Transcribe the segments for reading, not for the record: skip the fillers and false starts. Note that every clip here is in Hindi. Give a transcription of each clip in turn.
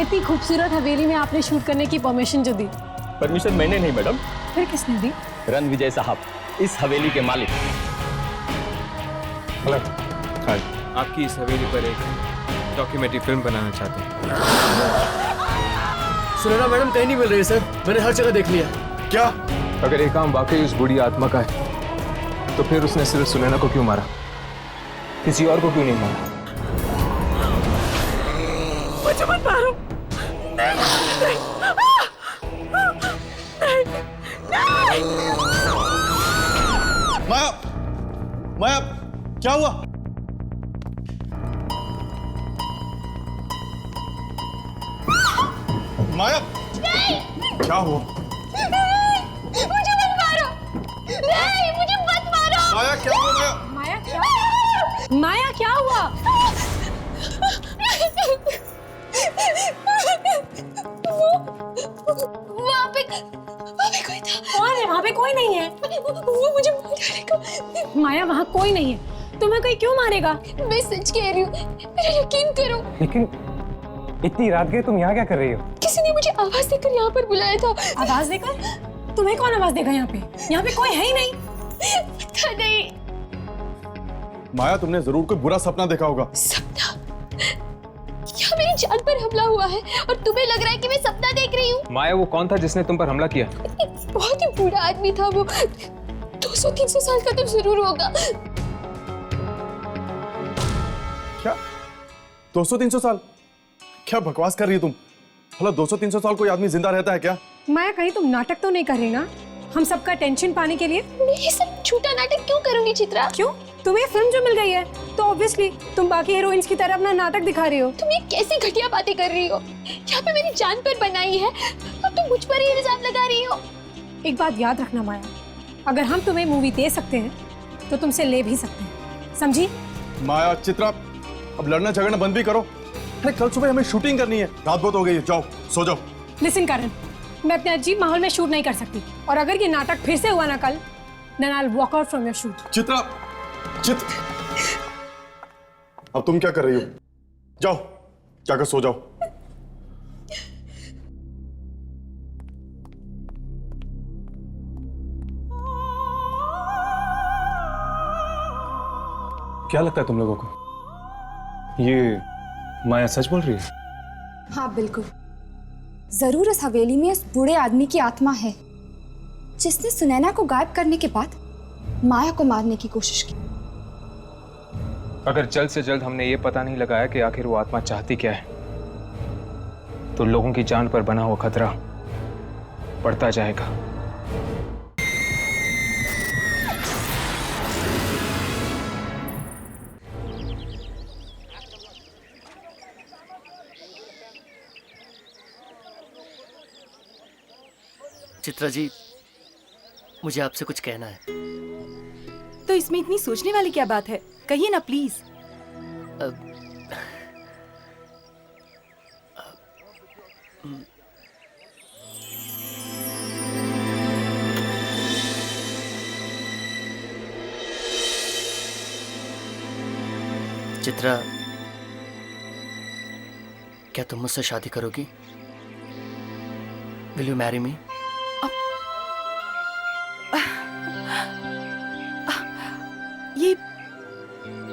इतनी खूबसूरत हवेली में आपने शूट करने की परमिशन जो दी? परमिशन मैंने नहीं मैडम, फिर किसने दी? रणविजय साहब, इस हवेली के मालिक। हेलो। हाँ। आपकी इस हवेली पर एक डॉक्यूमेंट्री फिल्म बनाना चाहते हैं। सुनैना मैडम कहीं नहीं मिल रही है सर, मैंने हर जगह देख लिया। क्या? अगर ये काम वाकई उस बूढ़ी आत्मा का है तो फिर उसने सिर्फ सुनैना को क्यों मारा, किसी और को क्यों नहीं मारा? मुझे मत मारो। माया, माया, क्या हुआ? माया, क्या हुआ? मुझे मत मारो, नहीं मुझे मत मारो। माया क्या हुआ? माया माया, क्या? माया क्या हुआ? वहाँ पे कोई था। कौन है? वहाँ पे कोई नहीं है। वो मुझे मार डालेगा। माया वहाँ कोई नहीं है, तुम्हें कोई क्यों मारेगा? मैं सच कह रही हूँ, मेरा यकीन करो। लेकिन इतनी रात गए तुम यहाँ क्या कर रही हो? किसी ने मुझे आवाज देकर यहाँ पर बुलाया था। आवाज देकर? तुम्हें कौन आवाज देगा यहाँ पे? यहाँ पे कोई है ही नहीं। पता नहीं। माया, तुमने जरूर कोई बुरा सपना देखा होगा। सपना? यहाँ मेरी जान पर हमला हुआ है और तुम्हें लग रहा है कि मैं सपना देख रही हूँ? माया, वो कौन था जिसने तुम पर हमला किया? बहुत ही बूढ़ा आदमी था वो, 200-300 साल का तो जरूर होगा। क्या? 200-300 साल? क्या बकवास कर रही है तुम? भला 200-300 साल कोई आदमी जिंदा रहता है क्या? माया, कहीं तुम नाटक तो नहीं कर रही ना? हम सबका टेंशन पाने के लिए? मैं ये सब झूठा नाटक क्यों करूंगी चित्रा? क्यों? तुम्हें फिल्म जो मिल गई है तो ऑब्वियसली तुम बाकी हीरोइंस की तरह अपना नाटक दिखा रही हो। तुम ये कैसी घटिया बातें कर रही हो? यहाँ पे मेरी जान पर बनाई है और तुम मुझ पर ही इल्जाम लगा रही हो। एक बात याद रखना माया, अगर हम तुम्हें मूवी दे सकते हैं तो तुमसे ले भी सकते हैं, समझी? माया, चित्रा, अब लड़ना झगड़ना बंद भी करो। अरे कल सुबह हमें शूटिंग करनी है, रात बहुत हो गई है, जाओ सो जाओ। लिसन करण, मैं अपने अजीब माहौल में शूट नहीं कर सकती, और अगर ये नाटक फिर से हुआ ना कल, then I'll walk out from your shoot। Chitra, अब तुम क्या कर रही हो? जाओ, जाकर सो जाओ। क्या लगता है तुम लोगों को, ये माया सच बोल रही है? हाँ बिल्कुल, जरूर इस हवेली में उस बूढ़े आदमी की आत्मा है जिसने सुनैना को गायब करने के बाद माया को मारने की कोशिश की। अगर जल्द से जल्द हमने ये पता नहीं लगाया कि आखिर वो आत्मा चाहती क्या है, तो लोगों की जान पर बना हुआ खतरा बढ़ता जाएगा। चित्रा जी, मुझे आपसे कुछ कहना है। तो इसमें इतनी सोचने वाली क्या बात है? कहिए ना प्लीज। चित्रा, क्या तुम मुझसे शादी करोगी? Will you marry me?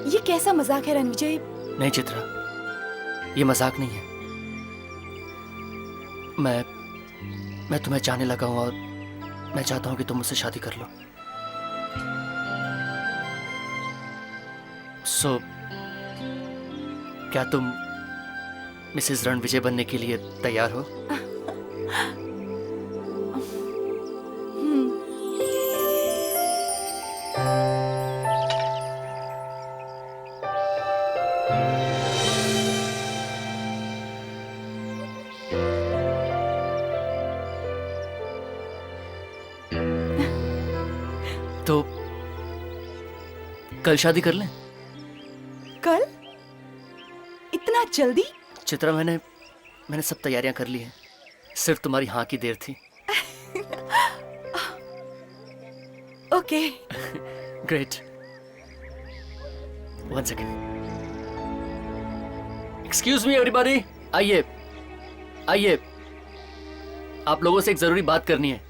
ये कैसा मजाक है रणविजय? नहीं चित्रा, ये मजाक नहीं है। मैं तुम्हें चाहने लगा हूं और मैं चाहता हूं कि तुम मुझसे शादी कर लो। सो क्या तुम मिसेस रणविजय बनने के लिए तैयार हो? तो कल शादी कर लें? कल? इतना जल्दी? चित्रा, मैंने सब तैयारियां कर ली हैं, सिर्फ तुम्हारी हाँ की देर थी। Okay. Great. One second. Excuse me everybody, आइए आइए, आप लोगों से एक जरूरी बात करनी है।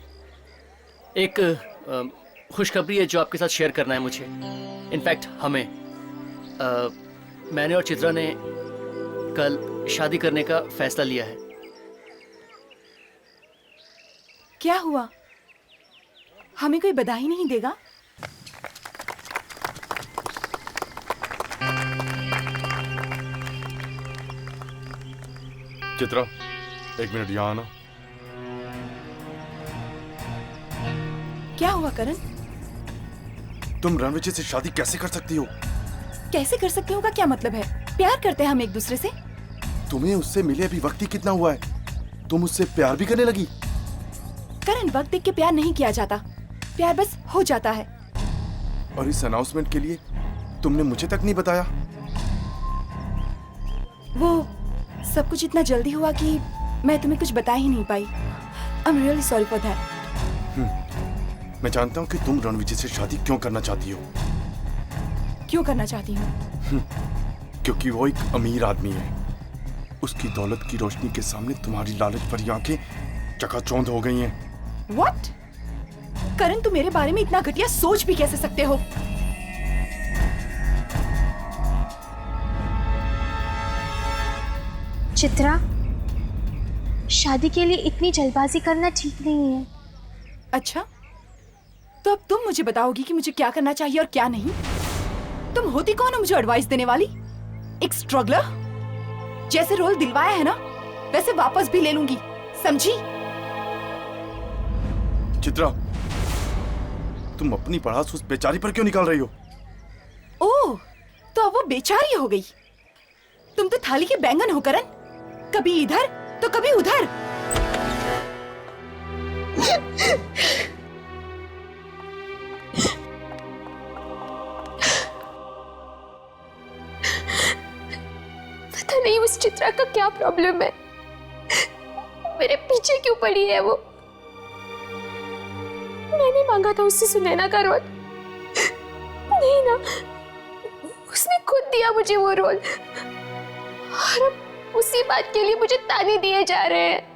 एक खुशखबरी है जो आपके साथ शेयर करना है मुझे। इनफैक्ट हमें मैंने और चित्रा ने कल शादी करने का फैसला लिया है। क्या हुआ? हमें कोई बधाई नहीं देगा? चित्रा, एक मिनट यहाँ आना। क्या हुआ करण? तुम रणविजय से शादी कैसे कर सकती हो? कैसे कर सकते हो का क्या मतलब है? प्यार करते हैं हम एक दूसरे से। तुम्हें उससे मिले अभी वक्त ही कितना हुआ है, तुम उससे प्यार भी करने लगी? करण, वक्त देख के प्यार नहीं किया जाता, प्यार बस हो जाता है। और इस अनाउंसमेंट के लिए तुमने मुझे तक नहीं बताया? वो सब कुछ इतना जल्दी हुआ कि मैं तुम्हें कुछ बता ही नहीं पाई। I am really sorry for that. मैं जानता हूँ कि तुम रणविजय से शादी क्यों करना चाहती हो। क्यों करना चाहती हूँ? क्योंकि वो एक अमीर आदमी है। उसकी दौलत की रोशनी के सामने तुम्हारी लालच भरी आंखें चकाचौंध हो गई हैं। What? करण, तुम मेरे बारे में इतना घटिया सोच भी कैसे सकते हो? चित्रा, शादी के लिए इतनी जल्दबाजी करना ठीक नहीं है। अच्छा, तो अब तुम मुझे बताओगी कि मुझे क्या करना चाहिए और क्या नहीं? तुम होती कौन हो मुझे एडवाइस देने वाली? एक स्ट्रगलर? जैसे रोल दिलवाया है ना, वैसे वापस भी ले लूंगी, समझी? चित्रा, तुम अपनी पढ़ास उस बेचारी पर क्यों निकाल रही हो? ओह, तो अब वो बेचारी हो गई। तुम तो थाली के बैंगन हो करण, कभी इधर तो कभी उधर। पता नहीं उस चित्रा का क्या प्रॉब्लम है, मेरे पीछे क्यों पड़ी है वो। मैंने मांगा था उससे सुनैना का रोल, नहीं ना, उसने खुद दिया मुझे वो रोल। और अब उसी बात के लिए मुझे ताने दिए जा रहे हैं।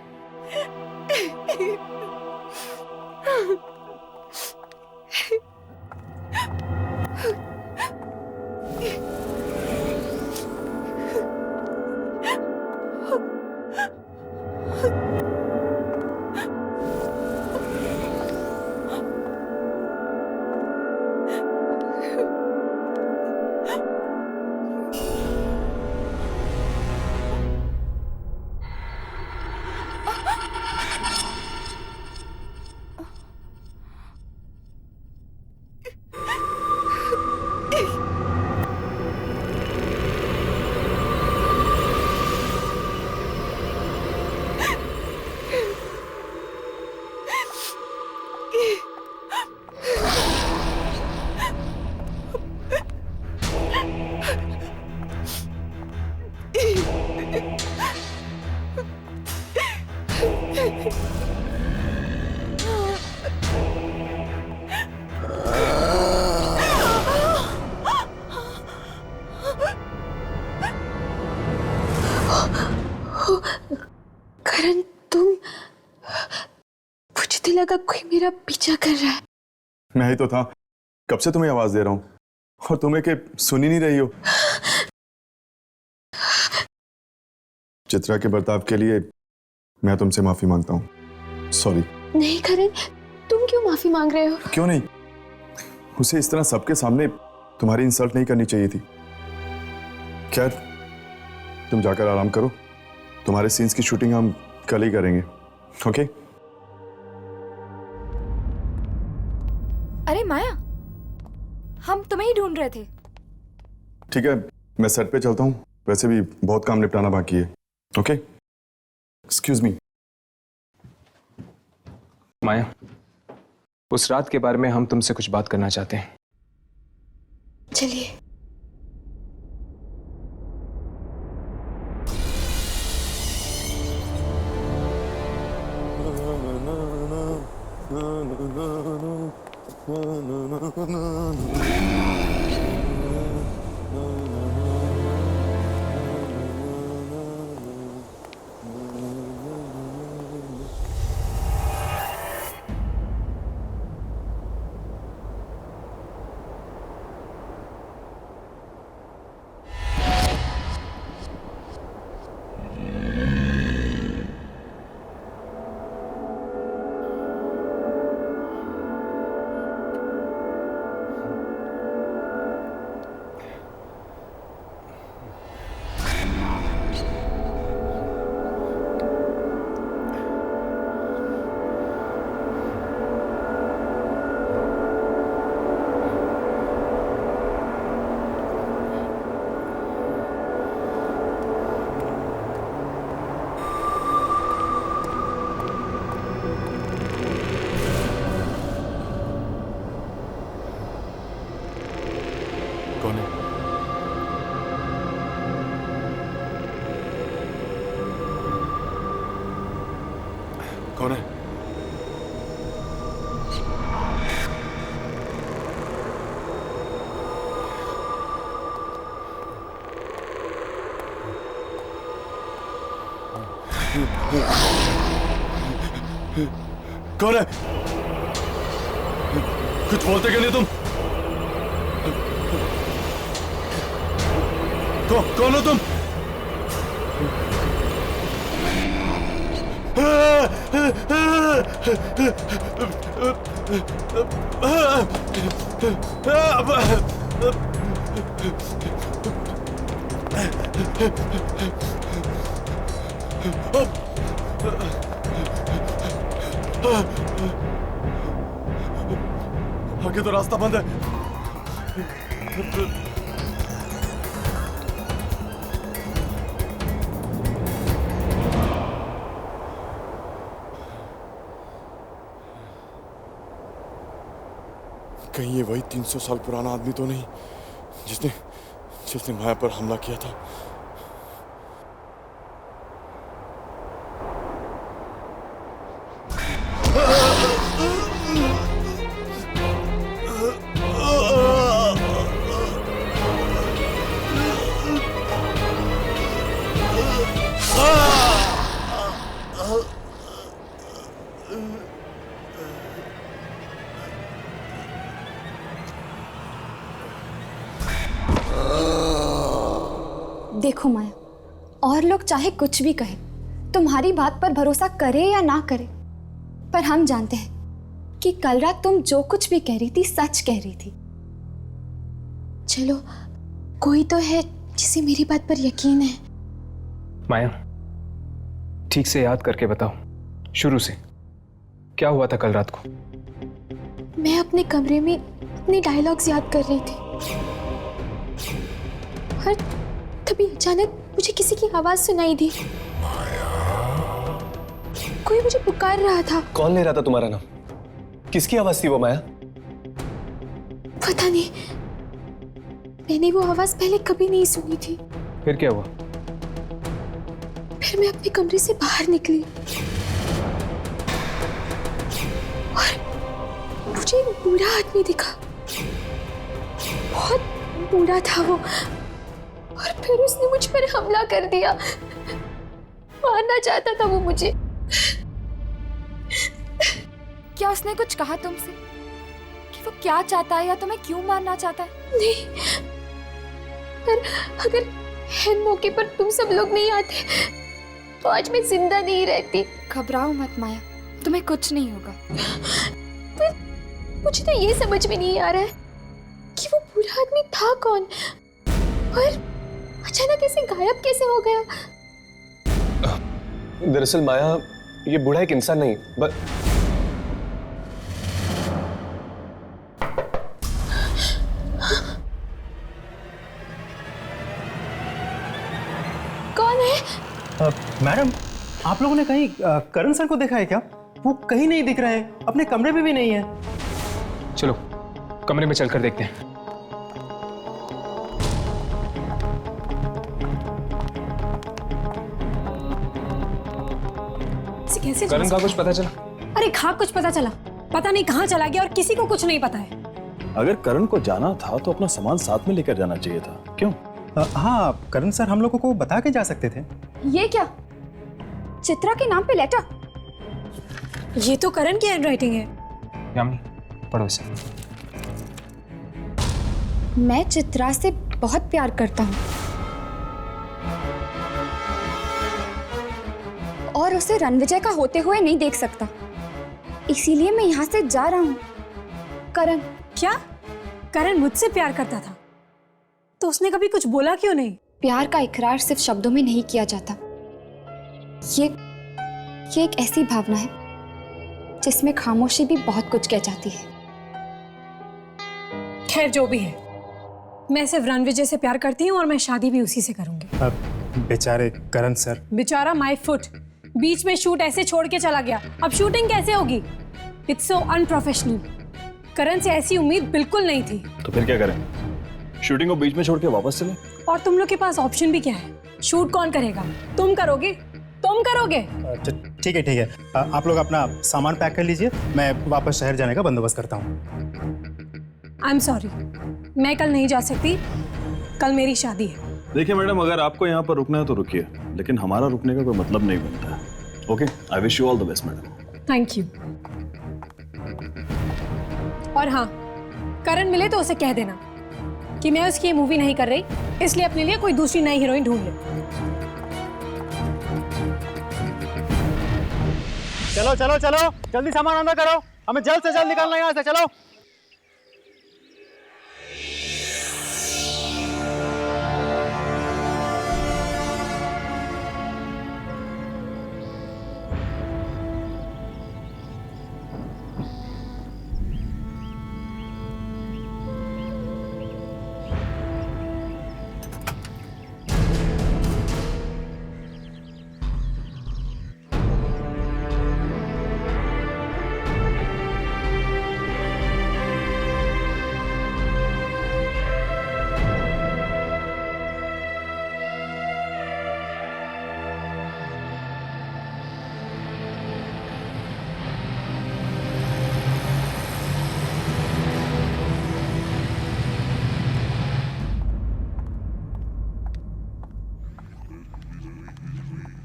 करण, तुम, मुझे तो लगा कोई मेरा पीछा कर रहा है। मैं ही तो था, कब से तुम्हें आवाज दे रहा हूँ और तुम्हें के सुन ही नहीं रही हो। चित्रा के बर्ताव के लिए मैं तुमसे माफी मांगता हूँ। सॉरी। नहीं करण, तुम क्यों माफी मांग रहे हो? क्यों नहीं, उसे इस तरह सबके सामने तुम्हारी इंसल्ट नहीं करनी चाहिए थी। खैर, तुम जाकर आराम करो, तुम्हारे सीन्स की शूटिंग हम कल ही करेंगे। ओके? अरे माया, हम तुम्हें ही ढूंढ रहे थे। ठीक है, मैं सेट पे चलता हूँ, वैसे भी बहुत काम निपटाना बाकी है। ओके? Excuse me. माया, उस रात के बारे में हम तुमसे कुछ बात करना चाहते हैं। चलिए। कौन है? कौन है? कुछ बोलते क्यों नहीं तुम? कौन हो तुम? आगे तो रास्ता बंद है। कहीं ये वही 300 साल पुराना आदमी तो नहीं जिसने माया पर हमला किया था? देखो माया, और लोग चाहे कुछ भी कहे, तुम्हारी बात पर भरोसा करे या ना करे, पर हम जानते हैं कि कल रात तुम जो कुछ भी कह रही थी सच कह रही थी। चलो, कोई तो है जिसे मेरी बात पर यकीन है। माया, ठीक से याद करके बताओ, शुरू से क्या हुआ था कल रात को? मैं अपने कमरे में अपने डायलॉग्स याद कर रही थी और तभी अचानक मुझे किसी की आवाज सुनाई दी। कोई मुझे पुकार रहा था। कौन ले रहा था तुम्हारा नाम? किसकी आवाज थी वो माया? पता नहीं, मैंने वो आवाज पहले कभी नहीं सुनी थी। फिर क्या हुआ? फिर मैं अपने कमरे से बाहर निकली और मुझे एक बूढ़ा आदमी दिखा। बहुत बूढ़ा था वो, और फिर उसने मुझ पर हमला कर दिया। मारना चाहता था वो मुझे। क्या उसने कुछ कहा तुमसे कि वो क्या चाहता है या तुम्हें क्यों मारना चाहता है? नहीं, पर अगर है मौके पर तुम सब लोग नहीं आते तो आज मैं जिंदा नहीं रहती। घबराओ मत माया, तुम्हें कुछ नहीं होगा। पर मुझे तो ये समझ में नहीं आ रहा है कि वो बूढ़ा आदमी था कौन और अचानक ऐसे गायब कैसे हो गया? दरअसल माया, ये बूढ़ा एक इंसान नहीं कौन है? मैडम, आप लोगों ने कहीं करण सर को देखा है क्या? वो कहीं नहीं दिख रहे हैं, अपने कमरे में भी नहीं है। चलो कमरे में चलकर देखते हैं। कैसे करण का कुछ पता चला? अरे हाँ, कुछ पता चला, पता नहीं कहाँ चला गया और किसी को कुछ नहीं पता है। अगर करण को जाना था तो अपना सामान साथ में लेकर जाना चाहिए था। क्यों? हाँ, करण सर हम लोगों को बता के जा सकते थे। ये क्या? चित्रा के नाम पे लेटर? ये तो करण की हैंडराइटिंग है। यामिनी, पढ़ो इसे। मैं चित्रा से बहुत प्यार करता हूँ और उसे रणविजय का होते हुए नहीं देख सकता, इसीलिए मैं यहाँ से जा रहा हूँ। करण। क्या? करण मुझसे प्यार करता था तो उसने कभी कुछ बोला क्यों नहीं? प्यार का इकरार सिर्फ शब्दों में नहीं किया जाता। ये एक ऐसी भावना है जिसमें खामोशी भी बहुत कुछ कह जाती है। खैर जो भी है, मैं सिर्फ रणविजय से प्यार करती हूँ और मैं शादी भी उसी से करूंगी। बेचारे करण सर। बेचारा माय फुट, बीच में शूट ऐसे छोड़ के चला गया, अब शूटिंग कैसे होगी? It's so unprofessional. करण से ऐसी उम्मीद बिल्कुल नहीं थी। तो फिर क्या करें? शूटिंग को बीच में छोड़ के वापस चले? और तुम लोग के पास ऑप्शन भी क्या है? शूट कौन करेगा? तुम करोगे? तुम करोगे? ठीक है। आप लोग अपना सामान पैक कर लीजिए, मैं वापस शहर जाने का बंदोबस्त करता हूँ। आई एम सॉरी, मैं कल नहीं जा सकती, कल मेरी शादी है। देखिए मैडम, अगर आपको यहाँ पर रुकना है तो रुकिए, लेकिन हमारा रुकने का कोई मतलब नहीं बनता है। Okay, I wish you all the best madam. Thank you. और हाँ, करण मिले तो उसे कह देना कि मैं उसकी ये मूवी नहीं कर रही, इसलिए अपने लिए कोई दूसरी नई हीरोइन ढूंढ ले। चलो जल्दी सामान अंदर करो, हमें जल्द से जल्द निकलना है यहाँ से। चलो।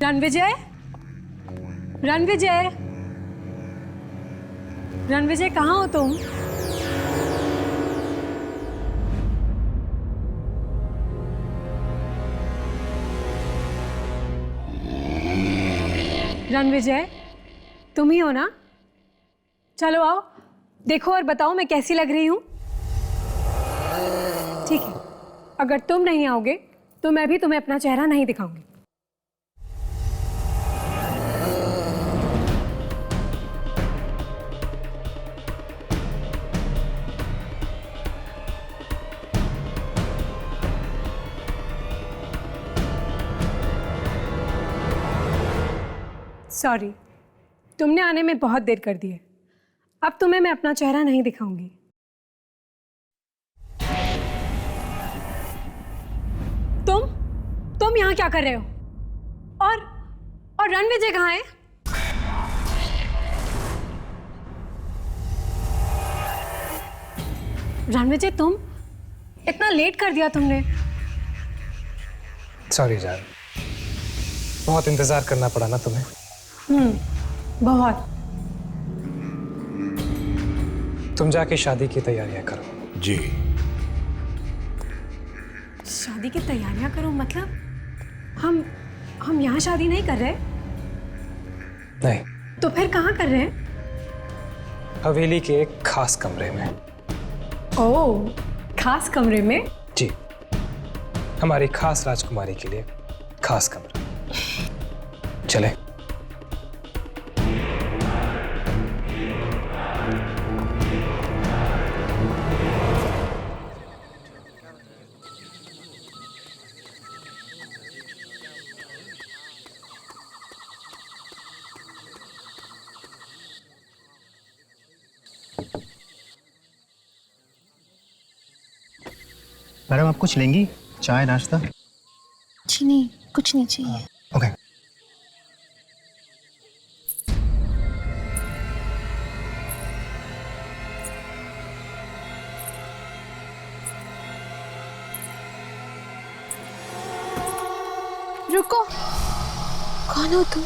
रणविजय, रणविजय कहाँ हो तुम? रणविजय, तुम ही हो ना? चलो आओ, देखो और बताओ मैं कैसी लग रही हूँ। ठीक है, अगर तुम नहीं आओगे तो मैं भी तुम्हें अपना चेहरा नहीं दिखाऊंगी। सॉरी, तुमने आने में बहुत देर कर दी है। अब तुम्हें मैं अपना चेहरा नहीं दिखाऊंगी। तुम यहाँ क्या कर रहे हो? और रणविजय कहाँ है? रणविजय, तुम इतना लेट कर दिया तुमने। सॉरी जान, बहुत इंतजार करना पड़ा ना तुम्हें। बहुत। तुम जाके शादी की तैयारियां करो। जी। शादी की तैयारियां करो मतलब हम यहाँ शादी नहीं कर रहे? नहीं, तो फिर कहाँ कर रहे हैं? हवेली के एक खास कमरे में। ओह, खास कमरे में? जी, हमारी खास राजकुमारी के लिए खास कमरा। चले। मैडम, आप कुछ लेंगी? चाय, नाश्ता? जी नहीं, कुछ नहीं चाहिए। ओके। रुको, कौन हो तुम?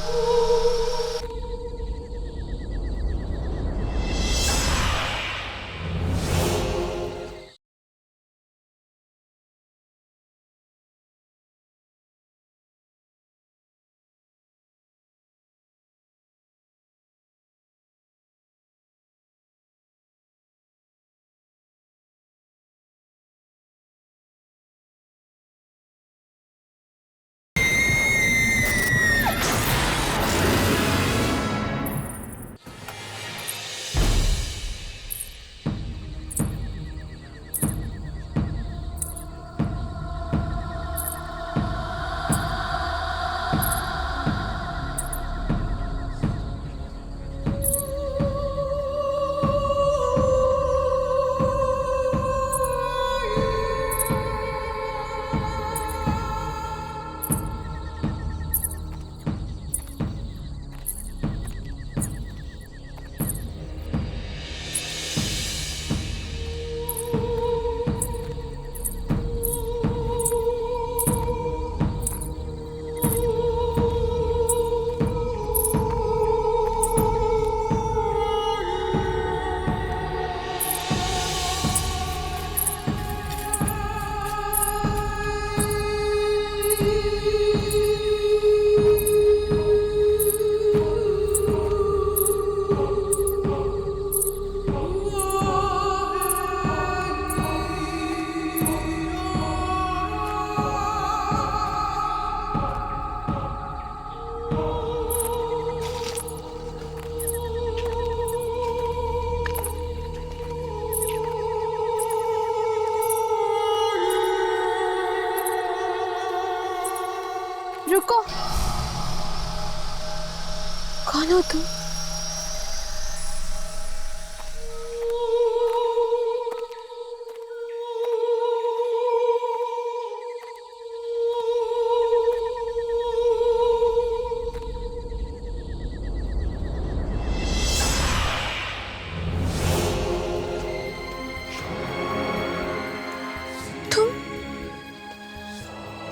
कौन हो तुम?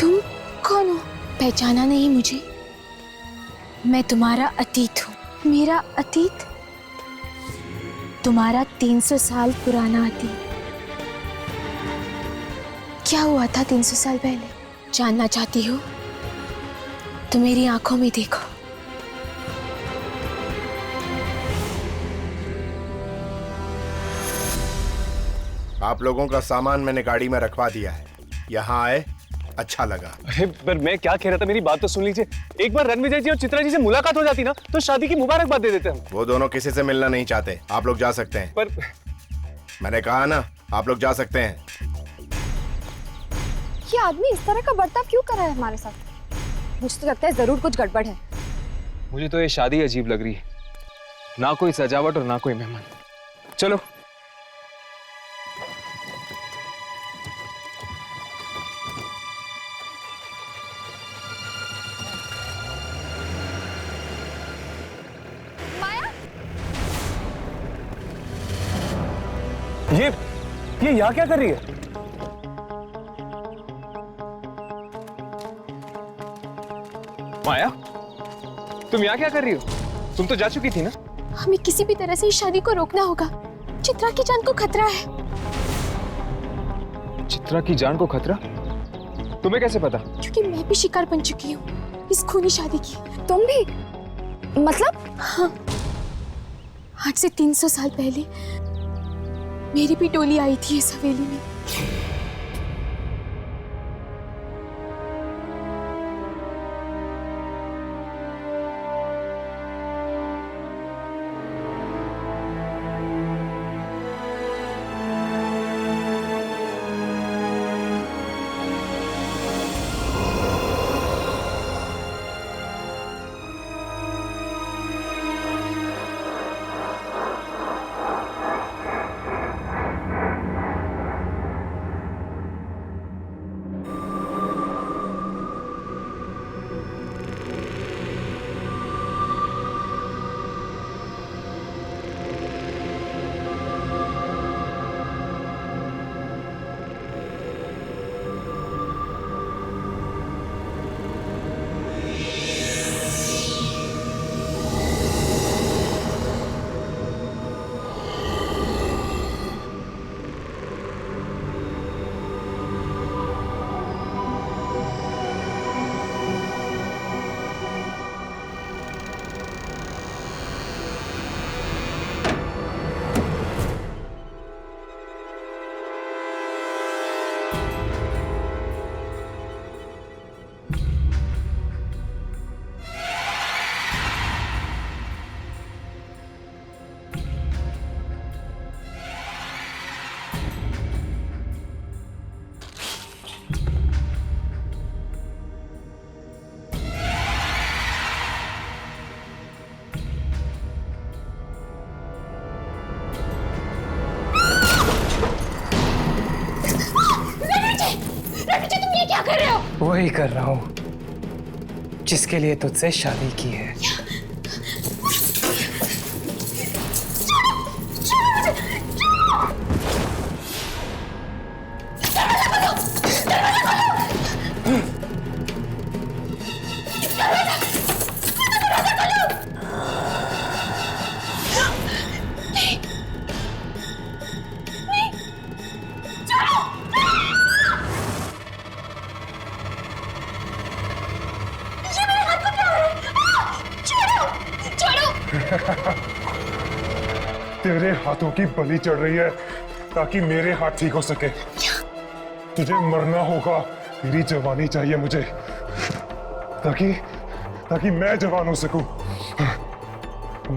तुम कौन हो? पहचाना नहीं मुझे? मैं तुम्हारा अतीत हूँ। मेरा अतीत? तुम्हारा 300 साल पुराना अतीत। क्या हुआ था 300 साल पहले? जानना चाहती हो तो मेरी आंखों में देखो। आप लोगों का सामान मैंने गाड़ी में रखवा दिया है। यहाँ आए अच्छा लगा। अरे पर मैं क्या कह रहा था, मेरी बात तो सुन लीजिए। एक बार रणविजय जी और चित्रा जी से मुलाकात हो जाती ना तो शादी की मुबारकबाद दे देते हम। वो दोनों किसी से मिलना नहीं चाहते। आप लोग जा सकते हैं। पर मैंने कहा ना, आप लोग जा सकते हैं। ये आदमी इस तरह का बर्ताव क्यों कर रहा है हमारे साथ? मुझे तो लगता है जरूर कुछ गड़बड़ है। मुझे तो ये शादी अजीब लग रही है, ना कोई सजावट और ना कोई मेहमान। चलो। ये यहाँ क्या कर रही है? माया, तुम यहाँ क्या कर रही हो? तुम तो जा चुकी थी ना? हमें किसी भी तरह से इस शादी को रोकना होगा। चित्रा की जान को खतरा है। चित्रा की जान को खतरा? तुम्हें कैसे पता? क्योंकि मैं भी शिकार बन चुकी हूँ इस खूनी शादी की। तुम भी? मतलब? हाँ, आज से 300 साल पहले मेरी भी टोली आई थी इस हवेली में। वही कर रहा हूँ जिसके लिए तुझसे शादी की है। तेरे हाथों की बलि चढ़ रही है ताकि मेरे हाथ ठीक हो सके। तुझे मरना होगा, तेरी जवानी चाहिए मुझे ताकि मैं जवान हो सकूं।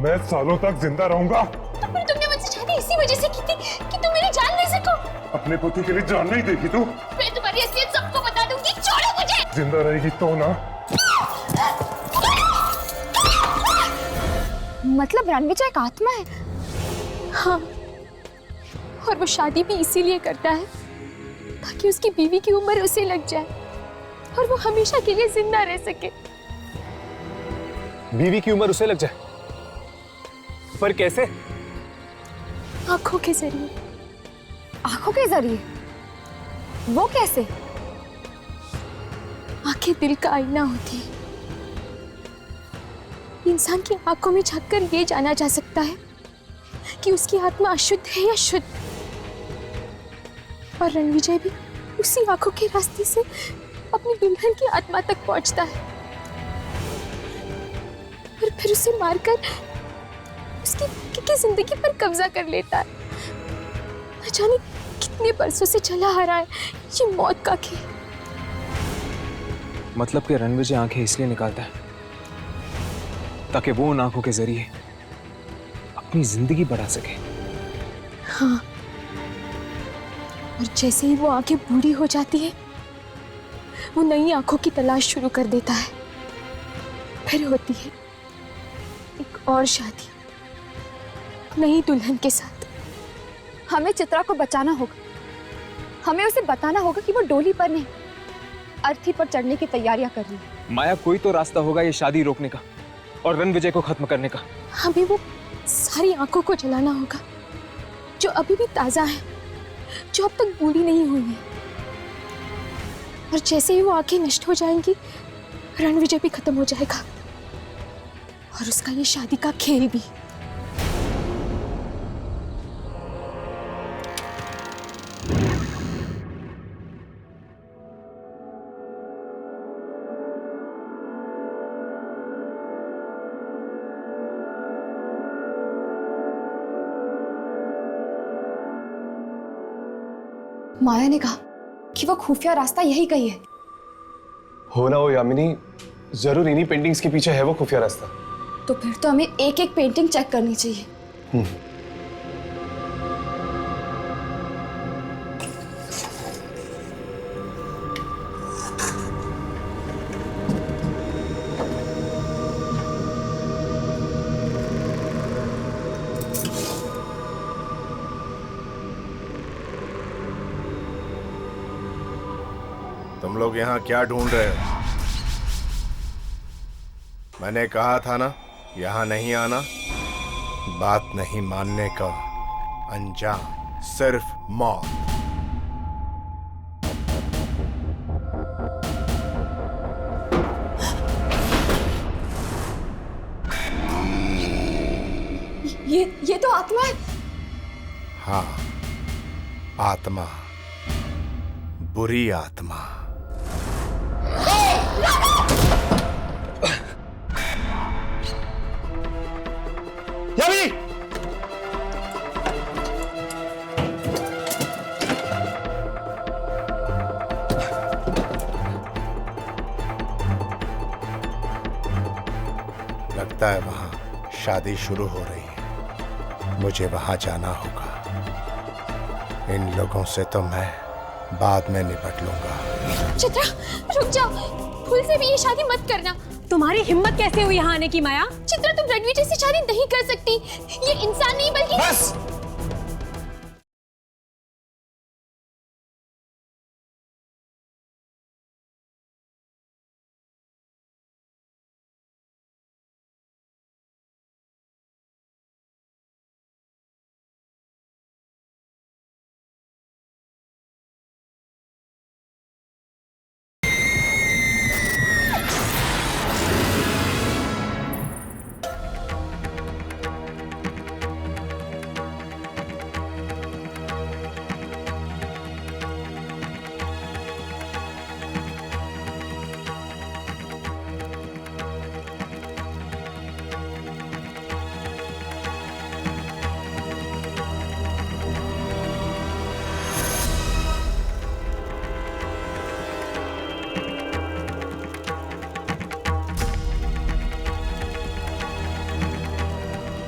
मैं सालों तक जिंदा रहूंगा। तो फिर तुमने मुझसे शादी इसी वजह से की थी कि तुम मेरी जान ले सको। अपने पति के लिए जान नहीं देगी तू? मैं तुम्हारी असलियत सबको बता दूंगी। छोड़ो मुझे। जिंदा रहेगी तो ना। मतलब रणविजय एक आत्मा है? हाँ, और वो शादी भी इसीलिए करता है ताकि उसकी बीवी की उम्र उसे लग जाए और वो हमेशा के लिए जिंदा रह सके। बीवी की उम्र उसे लग जाए? पर कैसे? आंखों के जरिए। आंखों के जरिए? वो कैसे? आंखें दिल का आईना होती है। इंसान की आंखों में झांककर ये जाना जा सकता है कि उसकी आत्मा अशुद्ध है या शुद्ध। और रणविजय भी उसी आंखों के रास्ते से अपनी दुल्हन की आत्मा तक पहुंचता है और फिर उसे मारकर उसकी जिंदगी पर कब्जा कर लेता है। न जाने कितने बरसों से चला आ रहा है ये मौत का खेल। मतलब कि रणविजय आंखें इसलिए निकालता है ताकि वो उन आंखों के जरिए अपनी जिंदगी बढ़ा सके। हाँ, और जैसे ही वो आंखें बूढ़ी हो जाती है वो नई आंखों की तलाश शुरू कर देता है। फिर होती है एक और शादी नई दुल्हन के साथ। हमें चित्रा को बचाना होगा। हमें उसे बताना होगा कि वो डोली पर नहीं, अर्थी पर चढ़ने की तैयारियां कर रही है। माया, कोई तो रास्ता होगा ये शादी रोकने का और रणविजय को खत्म करने का। हमें वो सारी आंखों को जलाना होगा जो अभी भी ताजा है, जो अब तक बूढ़ी नहीं हुई है। और जैसे ही वो आंखें नष्ट हो जाएंगी रणविजय भी खत्म हो जाएगा और उसका ये शादी का खेल भी। माया ने कहा कि वो खुफिया रास्ता यही कही है। हो ना हो यामिनी, जरूर इन्हीं पेंटिंग्स के पीछे है वो खुफिया रास्ता। तो फिर तो हमें एक एक पेंटिंग चेक करनी चाहिए। तुम लोग यहाँ क्या ढूंढ रहे हो? मैंने कहा था ना यहाँ नहीं आना। बात नहीं मानने का अंजाम सिर्फ मौत। ये तो आत्मा है। हाँ, आत्मा, बुरी आत्मा। यामिनी! लगता है वहां शादी शुरू हो रही है। मुझे वहां जाना होगा। इन लोगों से तो मैं बाद में निपट लूंगा। चित्रा, रुक जाओ। भूल से भी ये शादी मत करना। तुम्हारी हिम्मत कैसे हुई यहाँ आने की माया? चित्रा, तुम रणविजय से शादी नहीं कर सकती। ये इंसान नहीं बल्कि बस!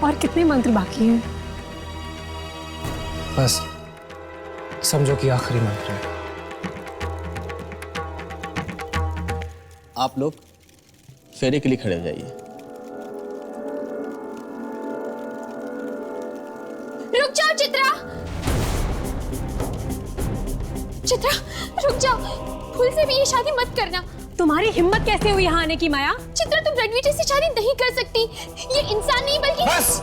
और कितने मंत्र बाकी हैं? बस समझो कि आखिरी मंत्र है। आप लोग फेरे के लिए खड़े हो जाइए। जाओ चित्रा, चित्रा रुक जाओ, भूल से भी ये शादी मत करना। तुम्हारी हिम्मत कैसे हुई यहाँ आने की माया? चित्रा तुम रणविजय से शादी नहीं कर सकती, ये इंसान नहीं बल्कि। बस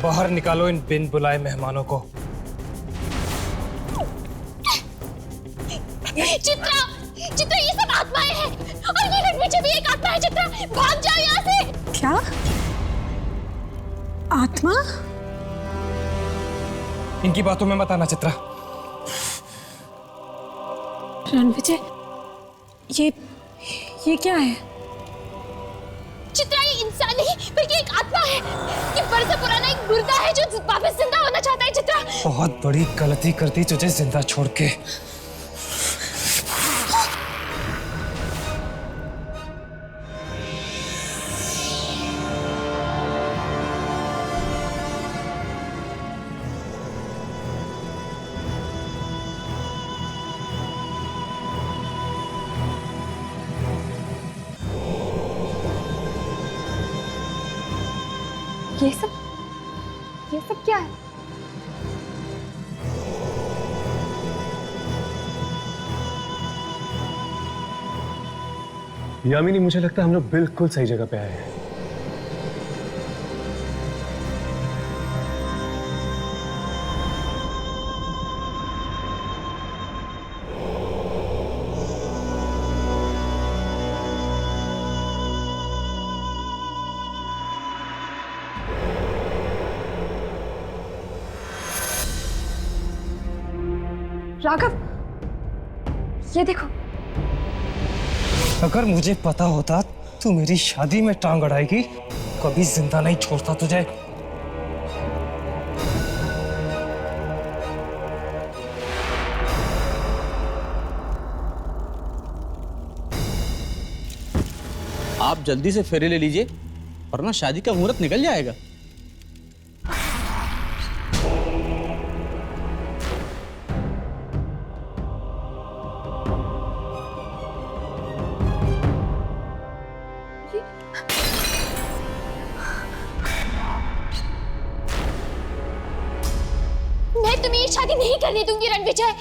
बाहर निकालो इन बिन बुलाए मेहमानों को। चित्रा, चित्रा ये सब आत्माएं हैं और ये रणविजय भी एक आत्मा है। चित्रा भाग जाओ यहाँ से। क्या आत्मा? इनकी बातों में मत आना चित्रा। रणविजय, ये क्या है? चित्रा ये इंसान नहीं बल्कि एक आत्मा है। ये बरसों पुराना एक मुर्दा है जो वापस जिंदा होना चाहता है। चित्रा बहुत बड़ी गलती कर दी तुझे जिंदा छोड़ के। ये सब क्या है? यामिनी, मुझे लगता है हम लोग बिल्कुल सही जगह पे आए हैं। राघव, ये देखो। अगर मुझे पता होता तू मेरी शादी में टांग अड़ाएगी, कभी जिंदा नहीं छोड़ता तुझे। आप जल्दी से फेरे ले लीजिए वरना शादी का मुहूर्त निकल जाएगा। मैं तुम्हें ये शादी नहीं करने दूंगी रणविजय।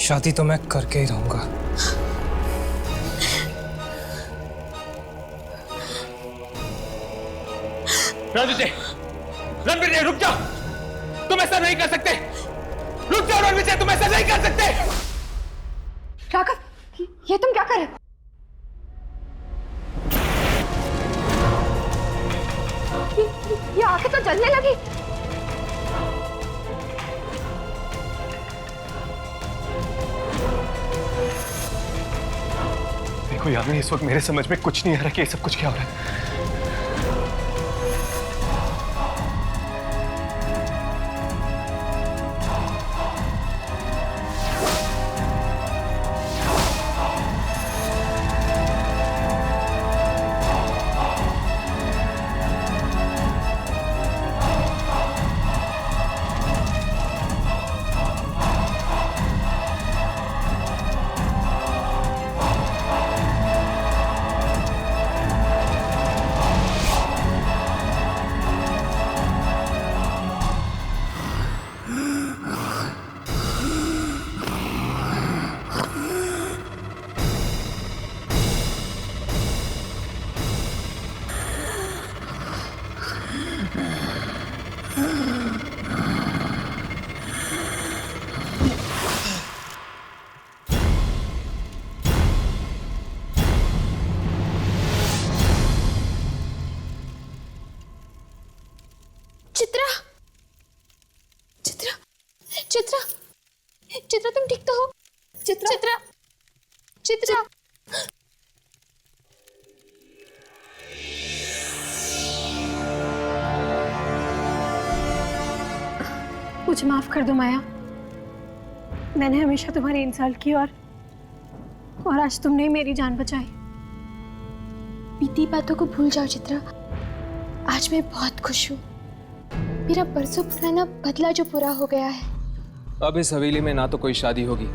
शादी तो मैं करके ही रहूंगा। रणविजय, रणविजय रुक जाओ, तुम ऐसा नहीं कर सकते। रुक जाओ रणविजय, तुम ऐसा नहीं कर सकते। राघव, ये तुम क्या कर रहे हो? ये आंखें तो जलने लगी। देखो यामिनी, इस वक्त मेरे समझ में कुछ नहीं आ रहा कि ये सब कुछ क्या हो रहा है। चित्रा, चित्रा, चित्रा, चित्रा तुम ठीक तो हो? चित्रा, चित्रा, चित्रा। मुझे माफ कर दो माया, मैंने हमेशा तुम्हारी इंसल्ट की और आज तुमने मेरी जान बचाई। बीती बातों को भूल जाओ चित्रा, आज मैं बहुत खुश हूँ। मेरा बरसों पुराना बदला जो पूरा हो गया है। अब इस हवेली में ना तो कोई शादी होगी,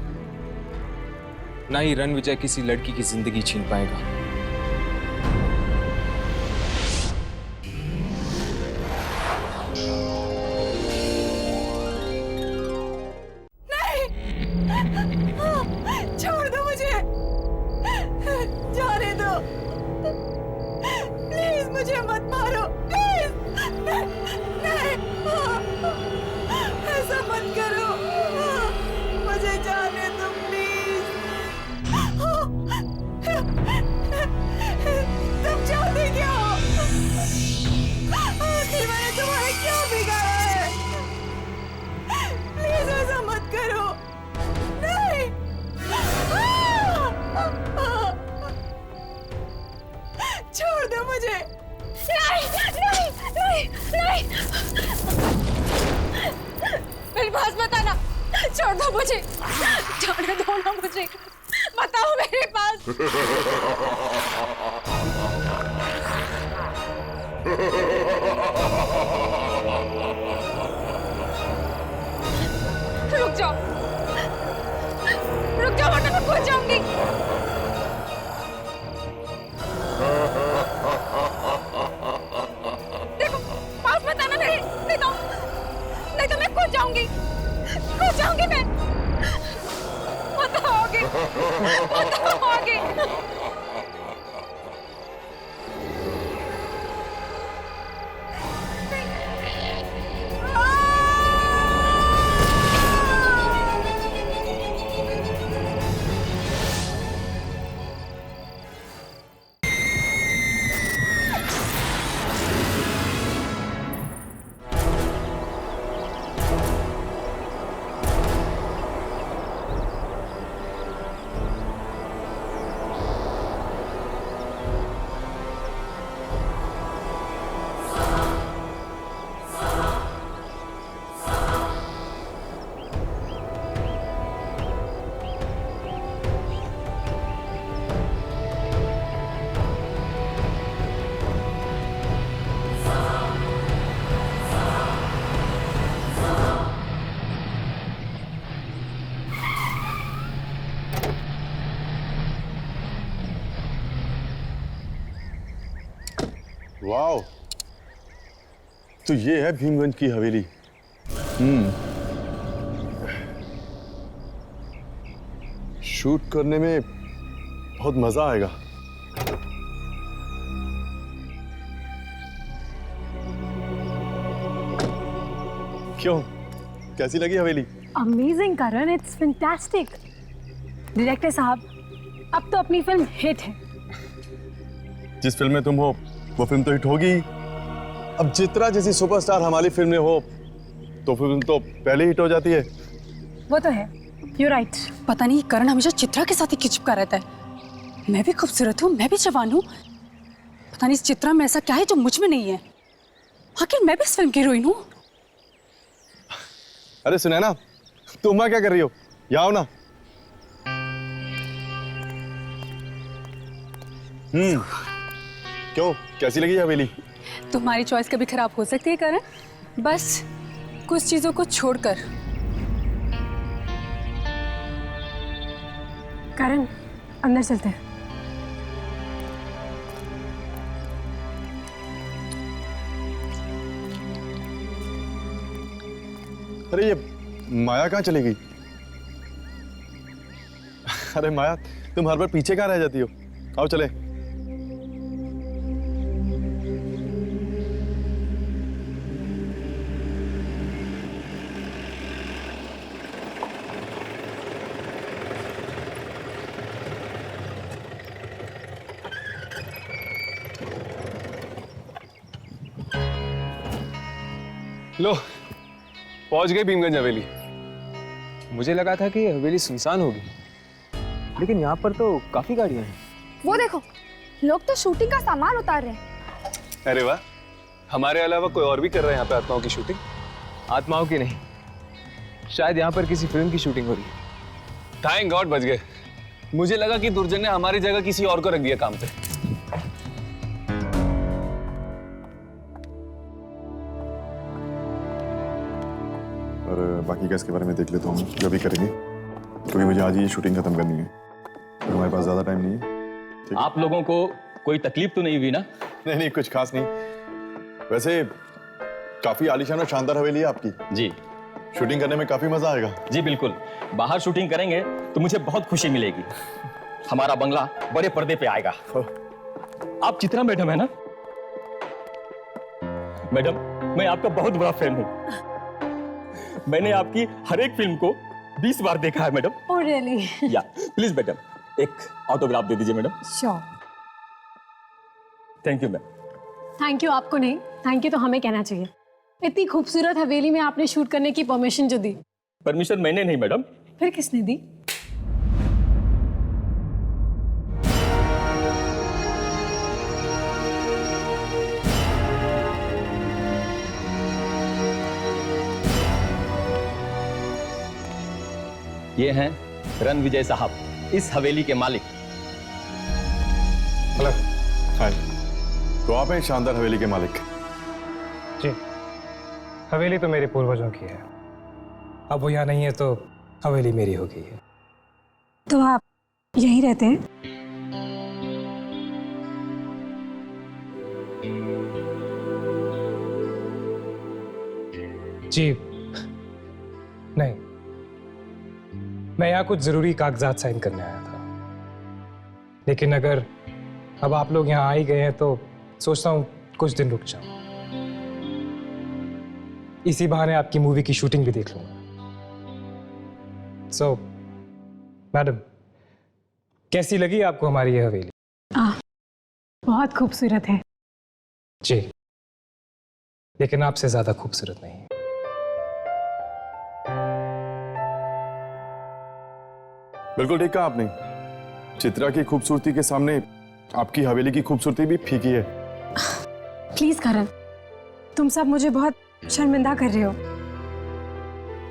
ना ही रणविजय किसी लड़की की जिंदगी छीन पाएगा। प्लीज मुझे मत मारो, प्लीज। नहीं, ऐसा मत करो, मुझे जाने दो प्लीज। तुम चाहते क्या हो? आखिर मैंने तुम्हारा क्या बिगाड़ा है? प्लीज ऐसा मत करो, नहीं। छोड़ दो मुझे। नहीं नहीं नहीं नहीं, मेरे पास मत आना, छोड़ दो मुझे, छोड़ दो ना मुझे, बताओ मेरे पास। रुक जाओ, वरना मैं खो जाऊंगी। देखो पास मत आना मेरे, नहीं तो मैं खो जाऊंगी मैं। बताओगे। वाओ, तो ये है भीमगंज की हवेली। शूट करने में बहुत मजा आएगा। क्यों, कैसी लगी हवेली? Amazing Karan, it's fantastic. Director साहब, अब तो अपनी फिल्म हिट है। जिस फिल्म में तुम हो वो फिल्म तो हिट होगी। अब चित्रा जैसी सुपरस्टार हमारी फिल्म में हो तो फिल्म तो पहले हिट हो जाती है। वो तो है, यू राइट। पता नहीं करण हमेशा चित्रा के साथ ही खिंचपका रहता है। मैं भी खूबसूरत हूँ, मैं भी जवान हूँ, पता नहीं इस चित्रा में ऐसा क्या है जो मुझ में नहीं है। आखिर मैं भी इस फिल्म की हीरोइन हूँ। अरे सुनैना, तुम वहां क्या कर रही हो? यहाँ आओ ना। क्यों, कैसी लगी हवेली? तुम्हारी चॉइस कभी खराब हो सकती है करण, बस कुछ चीजों को छोड़कर। करण, अंदर चलते हैं। अरे ये माया कहाँ चली गई? अरे माया, तुम हर बार पीछे कहाँ रह जाती हो? आओ चले। लो, पहुंच गए भीमगंज हवेली। मुझे लगा था कि हवेली सुनसान होगी, लेकिन यहाँ पर तो काफी गाड़ियां हैं। वो देखो, लोग तो शूटिंग का सामान उतार रहे हैं। अरे वाह, हमारे अलावा कोई और भी कर रहा है यहाँ पे आत्माओं की शूटिंग? आत्माओं की नहीं, शायद यहाँ पर किसी फिल्म की शूटिंग हो रही है। थैंक गॉड बच गए। मुझे लगा कि दुर्जन ने हमारी जगह किसी और को रख दिया काम पे। और बाकी का इसके बारे में देख लेता हूँ जो भी करेंगे, क्योंकि मुझे आज ही शूटिंग खत्म करनी है। हमारे पास ज्यादा टाइम नहीं है। आप लोगों को कोई तकलीफ तो नहीं हुई ना? नहीं, कुछ खास नहीं। वैसे काफी आलीशान और शानदार हवेली है आपकी। जी, शूटिंग करने में काफी मजा आएगा। जी बिल्कुल, बाहर शूटिंग करेंगे तो मुझे बहुत खुशी मिलेगी। हमारा बंगला बड़े पर्दे पे आएगा। आप चित्रा मैडम है ना? मैडम, मैं आपका बहुत बड़ा फैन हूं। मैंने आपकी हर एक फिल्म को 20 बार देखा है मैडम। Oh really? या प्लीज मैडम, एक ऑटोग्राफ दे दीजिए madam. Sure. Thank you ma'am. Thank you आपको नहीं, थैंक यू तो हमें कहना चाहिए। इतनी खूबसूरत हवेली में आपने शूट करने की परमिशन जो दी। परमिशन मैंने नहीं मैडम। फिर किसने दी? ये हैं रणविजय साहब, इस हवेली के मालिक। हेलो। हाय। तो आप हैं शानदार हवेली के मालिक? जी, हवेली तो मेरे पूर्वजों की है। अब वो यहाँ नहीं है तो हवेली मेरी हो गई है। तो आप यहीं रहते हैं? जी नहीं, मैं यहाँ कुछ जरूरी कागजात साइन करने आया था, लेकिन अगर अब आप लोग यहाँ आ ही गए हैं तो सोचता हूँ कुछ दिन रुक जाऊं। इसी बहाने आपकी मूवी की शूटिंग भी देख लूंगा। सो मैडम, कैसी लगी आपको हमारी ये हवेली? बहुत खूबसूरत है। जी, लेकिन आपसे ज्यादा खूबसूरत नहीं। बिल्कुल ठीक कहा आपने। चित्रा की खूबसूरती के सामने आपकी हवेली की खूबसूरती भी फीकी है। प्लीज करण, तुम सब मुझे बहुत शर्मिंदा कर रहे हो।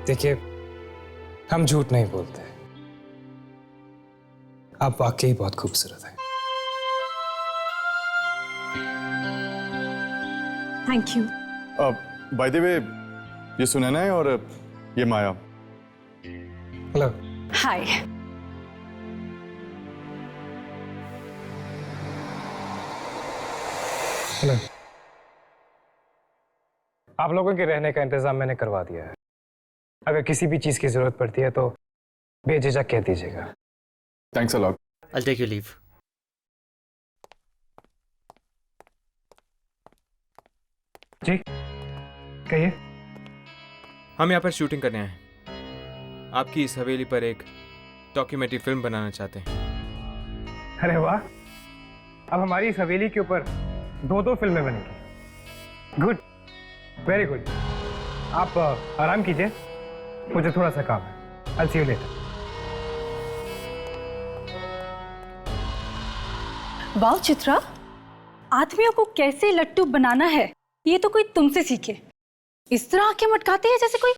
देखिए, हम झूठ नहीं बोलते, आप वाकई बहुत खूबसूरत हैं। Thank you. By the way, ये सुनैना है और ये माया। हेलो। हाय। हेलो। आप लोगों के रहने का इंतजाम मैंने करवा दिया है। अगर किसी भी चीज की जरूरत पड़ती है तो बेझिझक कह दीजिएगा। Thanks a lot. I'll take your leave. जी कहिए। हम यहाँ पर शूटिंग करने आए हैं। आपकी इस हवेली पर एक डॉक्यूमेंट्री फिल्म बनाना चाहते हैं। अरे वाह, अब हमारी इस हवेली के ऊपर 2 फिल्में बनेंगी। Good, very good. आप आराम कीजिए, मुझे थोड़ा सा काम है। I'll see you later. वाह चित्रा, आदमियों को कैसे लट्टू बनाना है ये तो कोई तुमसे सीखे। इस तरह आंखें मटकाते हैं जैसे कोई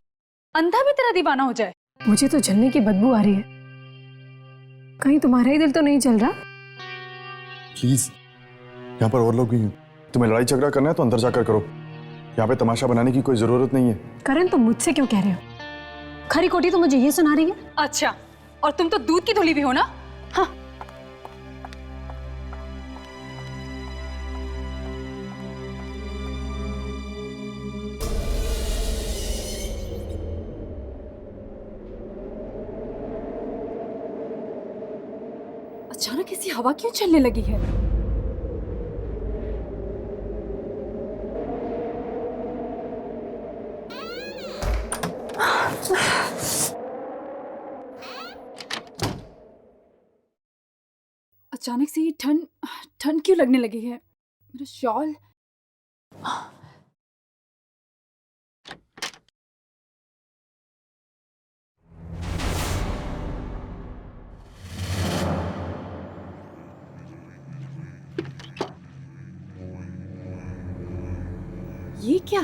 अंधा भी तेरा दीवाना हो जाए। मुझे तो जलने की बदबू आ रही है। कहीं तुम्हारा ही दिल तो नहीं जल रहा? प्लीज, यहाँ पर और लोग भी हैं। तुम्हें लड़ाई झगड़ा करना है तो अंदर जाकर करो। यहाँ पे तमाशा बनाने की कोई जरूरत नहीं है। करण, तुम मुझसे क्यों कह रहे हो? खरी खोटी तो मुझे ये सुना रही है। अच्छा, और तुम तो दूध की धुली भी हो ना। हाँ। अचानक ऐसी हवा क्यों चलने लगी है? अचानक से ये ठंड ठंड क्यों लगने लगी है? मेरा शॉल। ये क्या?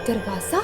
दरवाजा?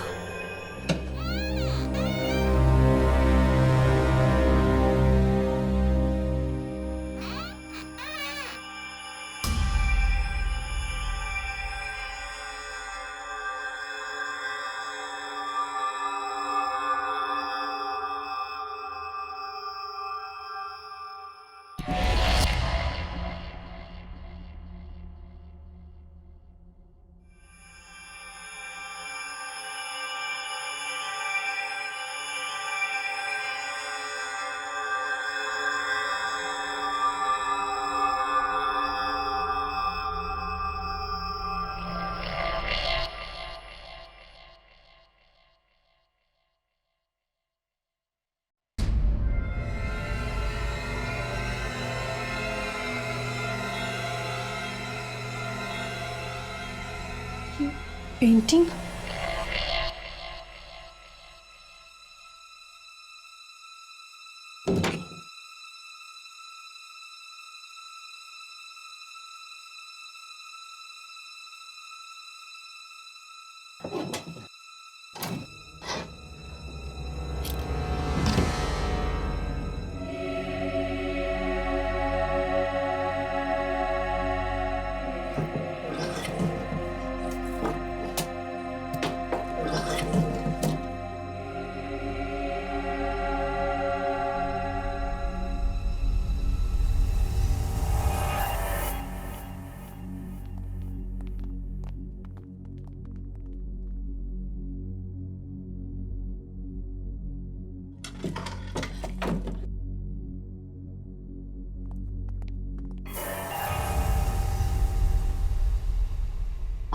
पेंटिंग?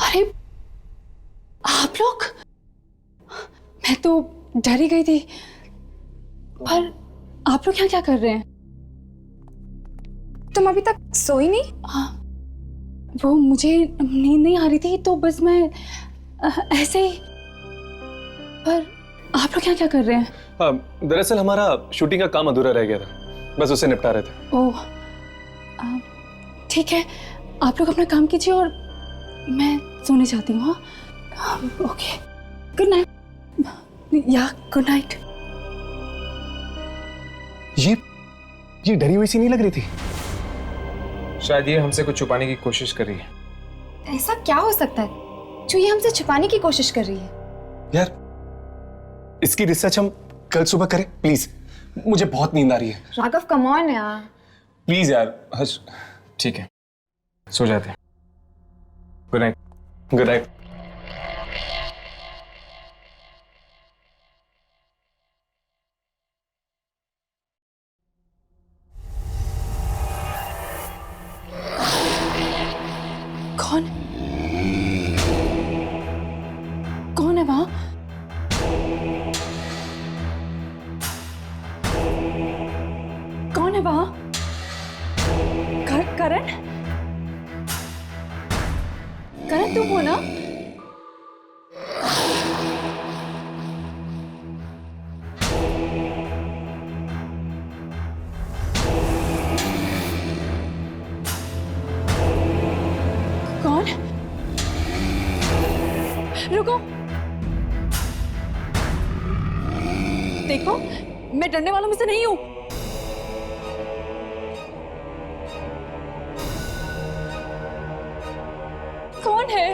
अरे आप लोग, मैं तो डर ही गई थी। पर आप लोग यहाँ क्या कर रहे हैं? तुम अभी तक सोई नहीं? हाँ, वो मुझे नींद नहीं आ रही थी तो बस मैं ऐसे ही। पर आप लोग यहाँ क्या कर रहे हैं? दरअसल हमारा शूटिंग का काम अधूरा रह गया था, बस उसे निपटा रहे थे। ओह, ठीक है, आप लोग अपना काम कीजिए और मैं सोने जाती हूँ। हाँ, ओके, गुड नाइट। या गुड नाइट। ये डरी हुई सी नहीं लग रही थी? शायद ये हमसे कुछ छुपाने की कोशिश कर रही है। ऐसा क्या हो सकता है जो ये हमसे छुपाने की कोशिश कर रही है? यार, इसकी रिसर्च हम कल सुबह करें प्लीज, मुझे बहुत नींद आ रही है। राघव कम ऑन यार, प्लीज यार। हर्ष, ठीक है, सो जाते हैं। Good night. Good night. कौन? कौन है वहां? कौन है वहां? करण? करण तुम हो ना? कौन? रुको, देखो मैं डरने वालों में से नहीं हूं। कौन है?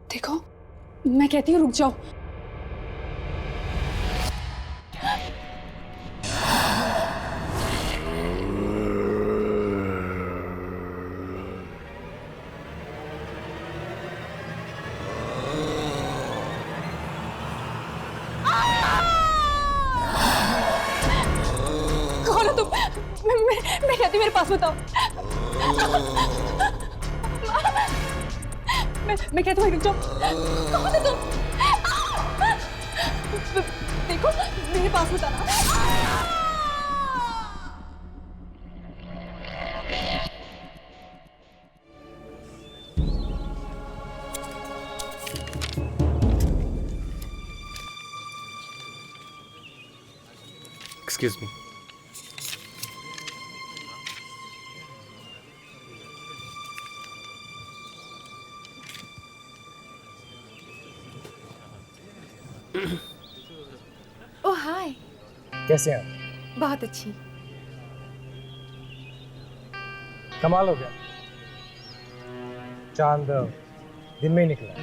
देखो, मैं कहती हूँ रुक जाओ। कौन हो तुम? मैं कहती हूँ मेरे पास बताओ। मैं कहती हूँ रुक जाओ। कौन हो तुम? देखो मेरे पास मत आना। Excuse me. Oh hi. कैसे हैं आप? बहुत अच्छी। कमाल हो गया, चांद दिन में ही निकला।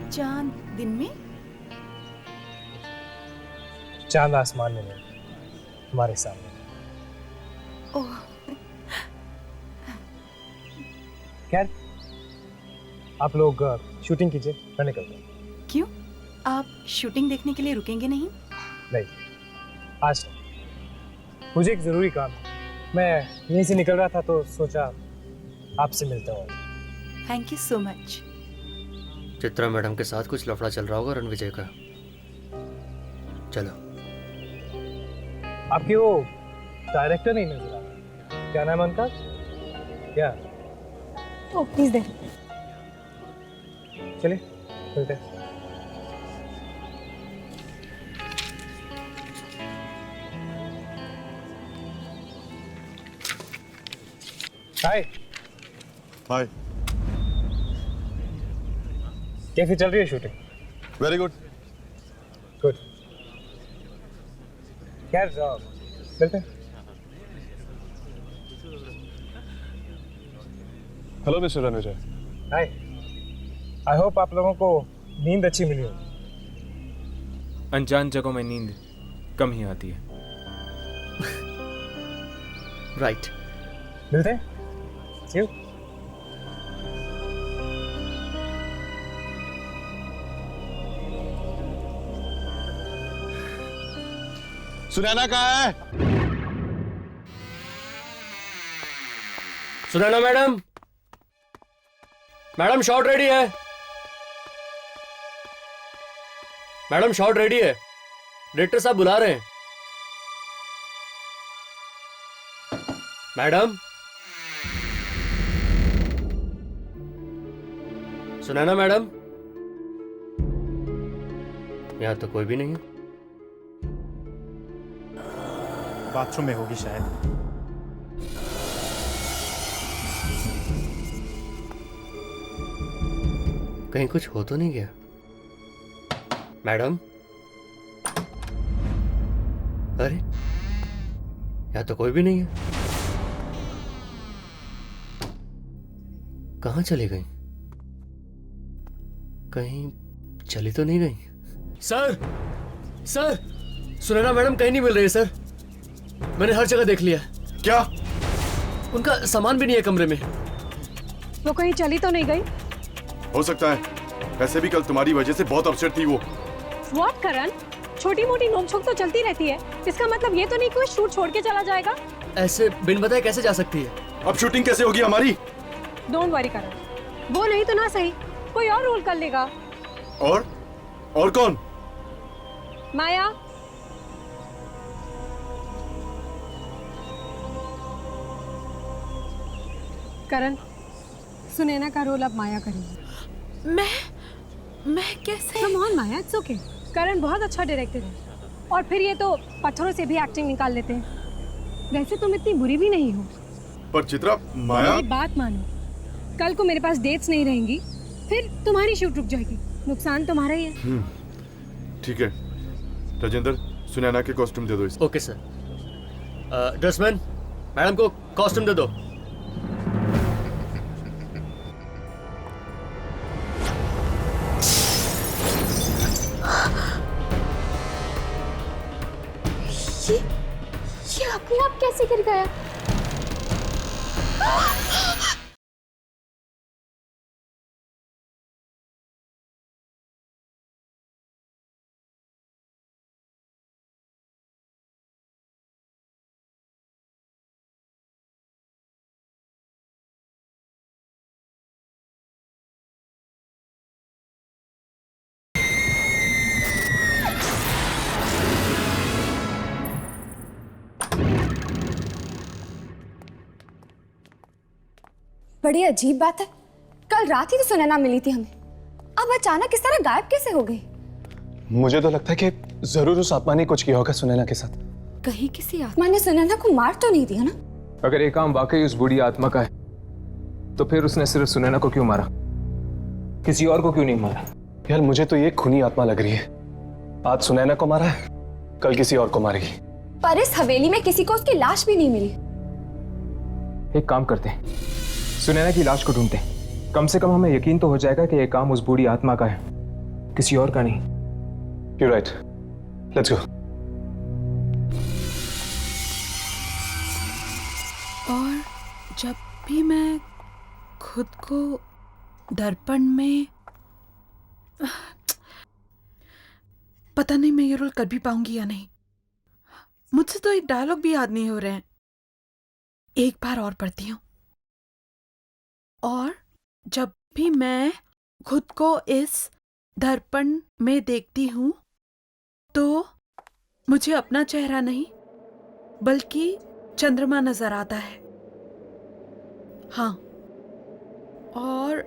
चांद दिन में? चांद आसमान में नहीं, हमारे सामने। ओह खैर, आप लोग शूटिंग कीजिए, मैं निकलता हूँ। क्यों? आप शूटिंग देखने के लिए रुकेंगे नहीं? नहीं, आज नहीं। मुझे एक जरूरी काम है। मैं यहीं से निकल रहा था तो सोचा आपसे मिलता हूँ। Thank you so much. Chitra madam के साथ कुछ लफड़ा चल रहा होगा रणविजय का। चलो। आपकी वो डायरेक्टर नहीं नजर आ रहा, क्या नाम है उनका? क्या? ओ प्लीज दे। चलिए मिलते हैं। हाय। हाय। कैसी चल रही है शूटिंग? Very good. गुड। खैर मिलते हैं। Hello mister Ranvijay. Hi. I hope आप लोगों को नींद अच्छी मिली हो। अनजान जगहों में नींद कम ही आती है। राइट। मिलते हैं। See you. सुनैना कहाँ है? Sunaina madam, madam shot ready है। मैडम शॉट रेडी है, डायरेक्टर साहब बुला रहे हैं। मैडम, सुनैना मैडम, यहां तो कोई भी नहीं है। बाथरूम में होगी शायद। कहीं कुछ हो तो नहीं गया? मैडम, अरे यहां तो कोई भी नहीं है। कहां चली गई? कहीं चली तो नहीं गई? सर, सर, सुनैना मैडम कहीं नहीं मिल रही है सर। मैंने हर जगह देख लिया। क्या? उनका सामान भी नहीं है कमरे में। वो कहीं चली तो नहीं गई? हो सकता है, वैसे भी कल तुम्हारी वजह से बहुत अपसेट थी वो। व्हाट करण? छोटी मोटी नोकझोंक तो चलती रहती है, इसका मतलब ये तो नहीं कोई शूट छोड़ के चला जाएगा। ऐसे बिन बताए कैसे जा सकती है? अब शूटिंग कैसे होगी हमारी? डोंट वरी करण, वो नहीं तो ना सही कोई और रोल कर लेगा। और कौन? माया। करण, सुनैना का रोल अब माया करेगी। मैं कैसे? Come on Maya, it's okay. Karan बहुत अच्छा डायरेक्टर है, और फिर ये तो पत्थरों से भी एक्टिंग निकाल लेते हैं। वैसे तुम इतनी बुरी भी नहीं हो। पर चित्रा, माया। मेरी बात मानो, कल को मेरे पास डेट्स नहीं रहेंगी, फिर तुम्हारी शूट रुक जाएगी, नुकसान तुम्हारा ही है। ठीक है राजेंद्र, सुनैना के कॉस्ट्यूम दे दो इसे। Okay sir. ड्रेसमैन, मैडम को कॉस्ट्यूम दे दो। ये अपने आप कैसे गिर गया? बड़ी अजीब बात है, कल रात ही तो सुनैना मिली थी हमें, अब अचानक इस तरह गायब कैसे हो गई? मुझे तो लगता है कि जरूर उस आत्मा ने कुछ किया होगा सुनैना के साथ। कहीं किसी आत्मा ने सुनैना को मार तो नहीं दिया ना? अगर ये काम वाकई उस बूढ़ी आत्मा का है तो फिर उसने सिर्फ सुनैना को क्यों मारा, किसी और को क्यों नहीं मारा? यार मुझे तो ये खूनी आत्मा लग रही है। आज सुनैना को मारा है, कल किसी और को मारेगी। पर इस हवेली में किसी को उसकी लाश भी नहीं मिली। एक काम करते हैं, सुनैना की लाश को ढूंढते हैं। कम से कम हमें यकीन तो हो जाएगा कि यह काम उस बूढ़ी आत्मा का है, किसी और का नहीं। You're right. Let's go. और जब भी मैं खुद को दर्पण में, पता नहीं मैं ये रोल कर भी पाऊंगी या नहीं। मुझसे तो एक डायलॉग भी याद नहीं हो रहे हैं। एक बार और पढ़ती हूँ। और जब भी मैं खुद को इस दर्पण में देखती हूँ तो मुझे अपना चेहरा नहीं बल्कि चंद्रमा नजर आता है। हाँ, और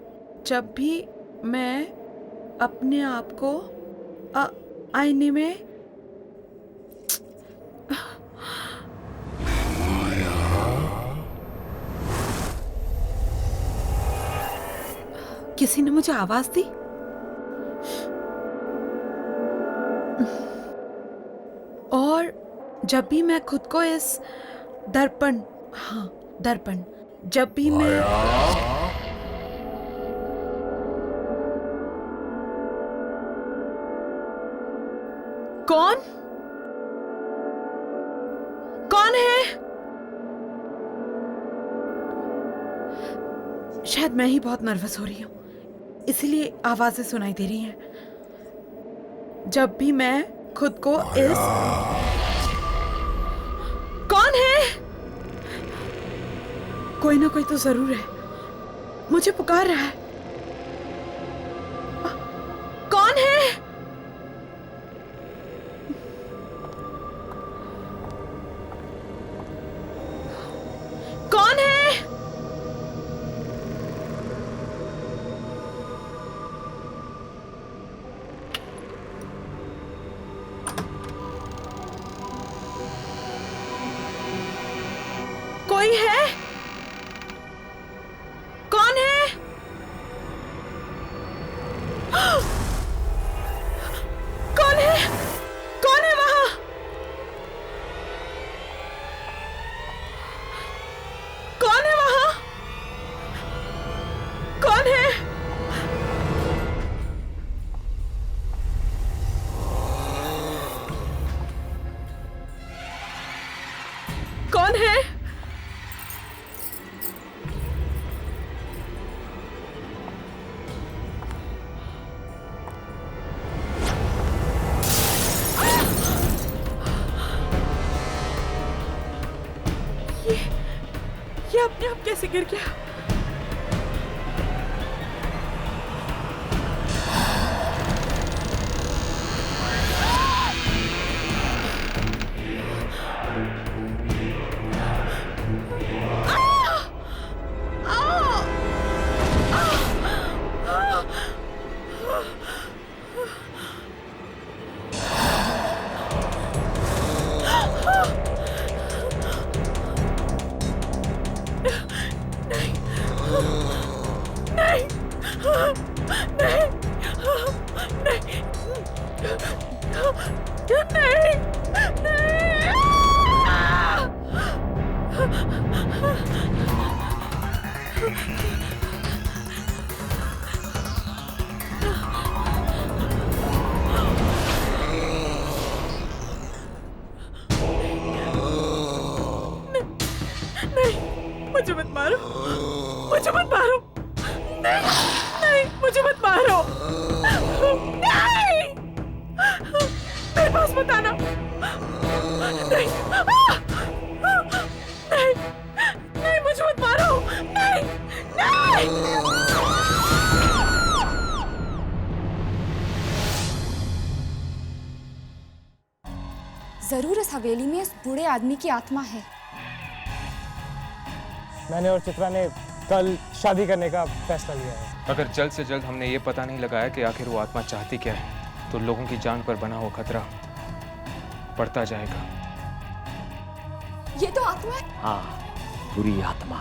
जब भी मैं अपने आप को आईने में किसी ने मुझे आवाज दी। और जब भी मैं खुद को इस दर्पण, हाँ दर्पण, जब भी मैं कौन है? शायद मैं ही बहुत नर्वस हो रही हूं, इसीलिए आवाजें सुनाई दे रही हैं। जब भी मैं खुद को इस कौन है? कोई ना कोई तो जरूर है, मुझे पुकार रहा है। कौन है? कौन है? कोई है? कौन है? कौन है? कौन है वहां? कौन है वहां? कौन है? कौन है? ये अपने आप कैसे गिर गया? मुझे मत मारो, मुझे मत मारो, नहीं, नहीं, मुझे मत मारो, नहीं, मेरे पास मत आना, नहीं, नहीं, नहीं, मुझे मत मारो, नहीं, नहीं। जरूर इस हवेली में इस बूढ़े आदमी की आत्मा है। मैंने और चित्रा ने कल शादी करने का फैसला लिया है। अगर जल्द से जल्द हमने ये पता नहीं लगाया कि आखिर वो आत्मा चाहती क्या है, तो लोगों की जान पर बना हुआ खतरा बढ़ता जाएगा। ये तो आत्मा है। हाँ, बुरी आत्मा।